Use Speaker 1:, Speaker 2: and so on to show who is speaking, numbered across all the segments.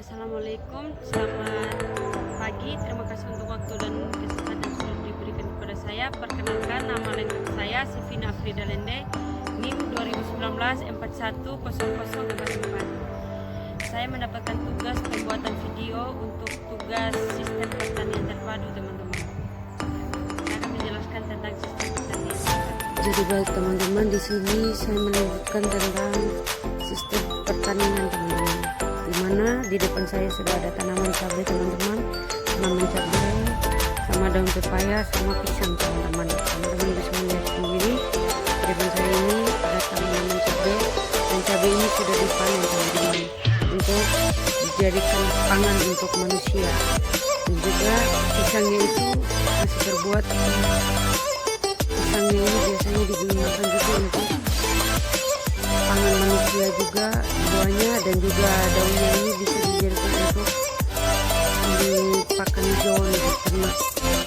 Speaker 1: Assalamualaikum, selamat pagi. Terima kasih untuk waktu dan kesempatan yang sudah diberikan kepada saya. Perkenalkan, nama lengkap saya Sivina Afrida Lende, NIM 2019 410044. Saya mendapatkan tugas pembuatan video untuk tugas sistem pertanian terpadu, teman-teman. Saya akan menjelaskan tentang sistem pertanian.
Speaker 2: Jadi baik teman-teman, di sini saya melanjutkan tentang sistem pertanian teman-teman. Dimana di depan saya sudah ada tanaman cabai teman-teman, tanaman cabai sama daun pepaya sama pisang teman-teman. Teman-teman bisa melihat sendiri di depan saya ini ada tanaman cabai, dan cabai ini sudah dipanen teman-teman untuk dijadikan pangan untuk manusia. Dan juga pisangnya itu masih terbuat. Pisangnya ini biasanya digunakan juga untuk pangan manusia juga, buahnya dan juga daunnya ini bisa dijadikan untuk dipakan hijauan untuk ternak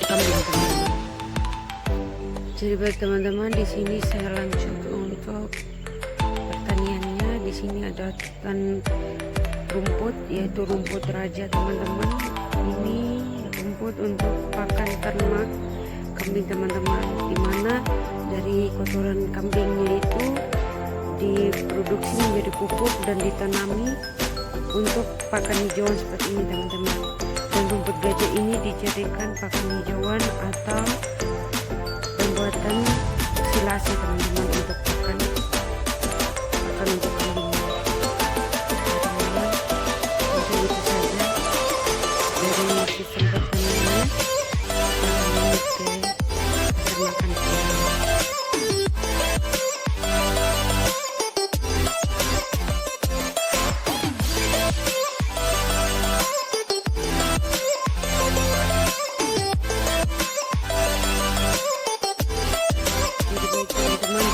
Speaker 2: kambing teman-teman. Jadi baik teman-teman, di sini saya lanjut untuk pertaniannya. Di sini ada rumput, yaitu rumput raja teman-teman. Ini rumput untuk pakan ternak kambing teman-teman, dimana dari kotoran kambingnya itu diproduksi menjadi pupuk dan ditanami untuk pakan hijauan seperti ini teman-teman. Dan rumput gajah ini dijadikan pakan hijauan atau pembuatan silase teman-teman untuk pakan untuk kambingnya. Teman-teman, mungkin itu saja dari sistem pertaniannya. Oke, termakan semua.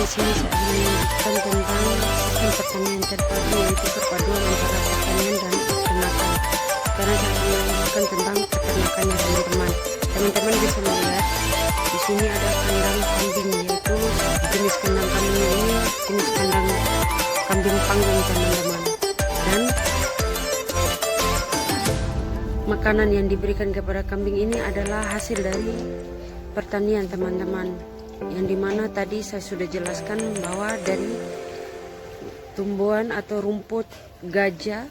Speaker 2: Di sini saya akan melanjutkan tentang sistem pertanian terpadu, yaitu perpaduan antara pertanian dan peternakan. Karena saya akan melanjutkan tentang peternakannya teman-teman. Teman-teman bisa melihat di sini ada kandang kambing, yaitu jenis kandang kambingnya ini jenis kandang kambing panggung teman-teman. Dan makanan yang diberikan kepada kambing ini adalah hasil dari pertanian teman-teman, yang dimana tadi saya sudah jelaskan bahwa dari tumbuhan atau rumput gajah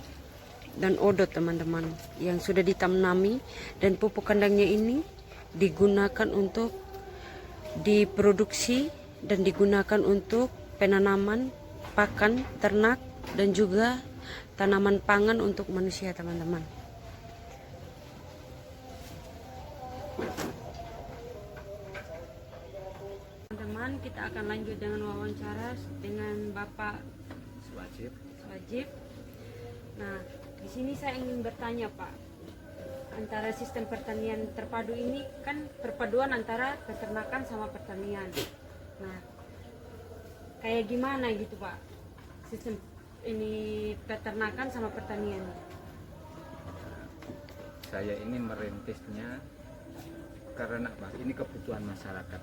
Speaker 2: dan odot teman-teman yang sudah ditanami, dan pupuk kandangnya ini digunakan untuk diproduksi dan digunakan untuk penanaman pakan ternak dan juga tanaman pangan untuk manusia teman-teman. Teman-teman, kita akan lanjut dengan wawancara dengan Bapak Swajib. Nah, di sini saya ingin bertanya Pak, antara sistem pertanian terpadu ini kan perpaduan antara peternakan sama pertanian. Nah, kayak gimana gitu Pak, sistem ini peternakan sama pertanian?
Speaker 3: Saya ini merintisnya karena Pak, ini kebutuhan masyarakat.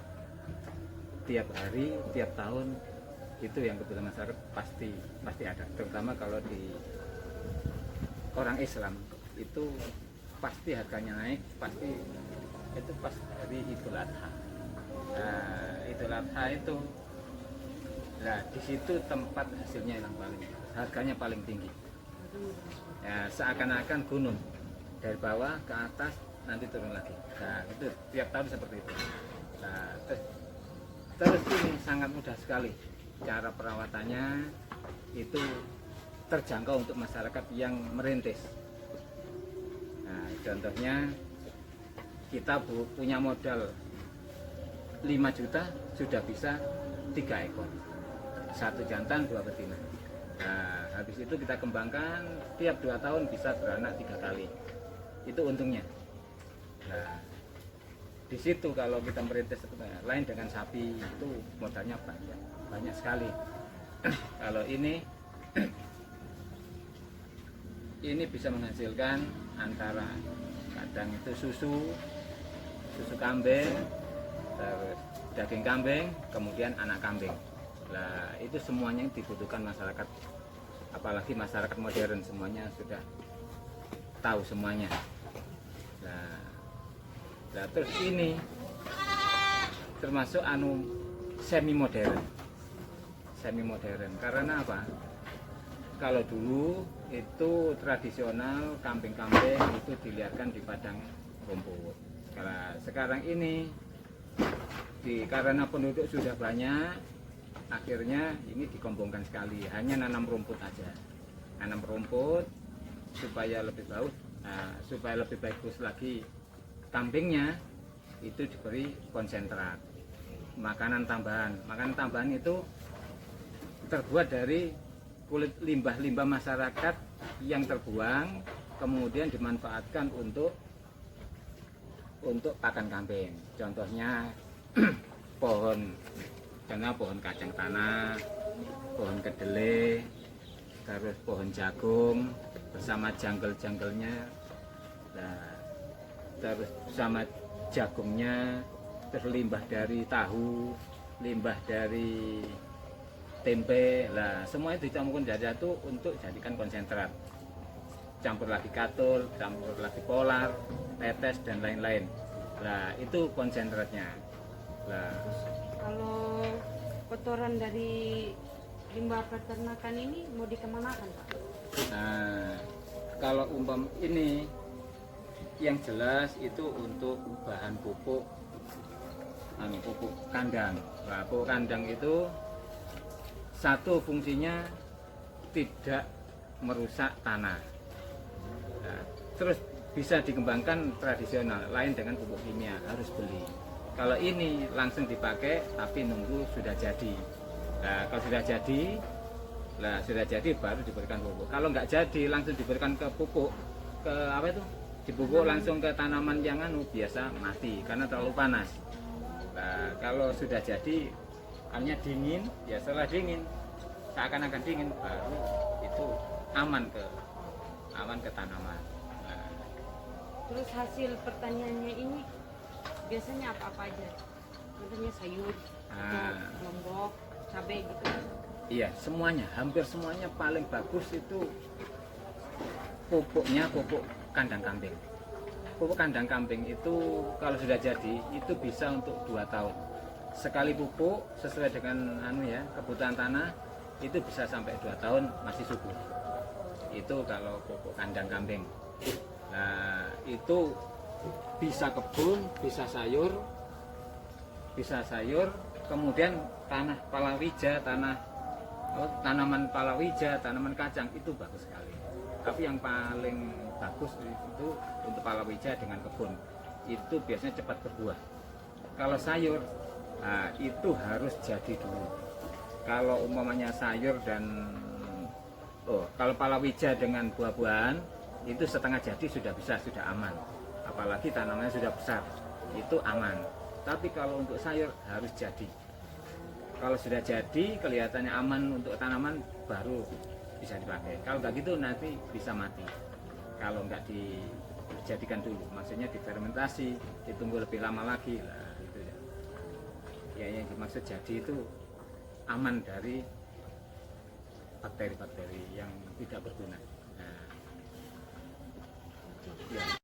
Speaker 3: Tiap hari, tiap tahun itu yang kebutuhan masyarakat pasti ada. Terutama kalau di orang Islam itu pasti harganya naik, pasti itu pas hari Idul Adha. Nah, Idul Adha itu, nah di situ tempat hasilnya yang harganya paling tinggi. Ya, seakan-akan gunung dari bawah ke atas nanti turun lagi. Nah itu tiap tahun seperti itu. Nah, terus ini sangat mudah sekali cara perawatannya, itu terjangkau untuk masyarakat yang merintis. Nah, contohnya kita punya modal 5 juta sudah bisa 3 ekor, 1 jantan 2 betina. Nah, habis itu kita kembangkan tiap 2 tahun bisa beranak 3 kali. Itu untungnya. Nah, di situ kalau kita merintis lain dengan sapi itu modalnya banyak sekali. Kalau ini bisa menghasilkan antara kadang itu susu kambing, terus daging kambing, kemudian anak kambing. Nah itu semuanya yang dibutuhkan masyarakat, apalagi masyarakat modern, semuanya sudah tahu semuanya. Nah, terus ini termasuk semi modern karena apa? Kalau dulu itu tradisional kambing-kambing itu dilihatkan di padang rumput. Kalau sekarang ini karena penduduk sudah banyak, akhirnya ini dikombongkan sekali, hanya nanam rumput aja, nanam rumput supaya lebih bagus lagi. Kambingnya itu diberi konsentrat, makanan tambahan itu terbuat dari kulit limbah-limbah masyarakat yang terbuang kemudian dimanfaatkan untuk pakan kambing. Contohnya pohon kacang tanah, pohon kedelai, terus pohon jagung bersama janggal-janggalnya, terus bersama jagungnya, terus limbah dari tahu, limbah dari tempe, semua itu dicampurkan jadi satu untuk jadikan konsentrat. Campur lagi katul, campur lagi polar, tetes dan lain-lain. Itu konsentratnya.
Speaker 2: Kalau kotoran dari limbah peternakan ini mau dikemanakan, Pak?
Speaker 3: Kalau ini yang jelas itu untuk bahan pupuk kandang. Pupuk kandang itu satu fungsinya tidak merusak tanah. Terus bisa dikembangkan tradisional, lain dengan pupuk kimia harus beli. Kalau ini langsung dipakai tapi nunggu sudah jadi. Kalau sudah jadi baru diberikan pupuk. Kalau nggak jadi langsung diberikan ke pupuk, dipupuk langsung ke tanaman yang biasa mati karena terlalu panas. Kalau sudah jadi hanya dingin, ya setelah dingin seakan-akan dingin baru itu aman ke tanaman.
Speaker 2: Terus hasil pertaniannya ini biasanya apa aja? Contohnya sayur, lombok, cabai gitu.
Speaker 3: Iya, hampir semuanya paling bagus itu pupuk kandang kambing. Pupuk kandang kambing itu kalau sudah jadi itu bisa untuk 2 tahun. Sekali pupuk sesuai dengan kebutuhan tanah itu bisa sampai 2 tahun masih subur. Itu kalau pupuk kandang kambing. Itu bisa kebun, bisa sayur, kemudian tanaman palawija, tanaman kacang itu bagus sekali. Tapi yang paling bagus itu untuk palawija dengan kebun. Itu biasanya cepat berbuah. Kalau sayur, itu harus jadi dulu. Kalau umpamanya sayur kalau palawija dengan buah-buahan itu setengah jadi sudah aman. Apalagi tanamannya sudah besar, itu aman. Tapi kalau untuk sayur harus jadi. Kalau sudah jadi kelihatannya aman untuk tanaman baru bisa dipakai. Kalau nggak gitu nanti bisa mati. Kalau nggak dijadikan dulu, maksudnya difermentasi, ditunggu lebih lama lagi itu ya. Yang dimaksud jadi itu aman dari bakteri-bakteri yang tidak berguna. Ya.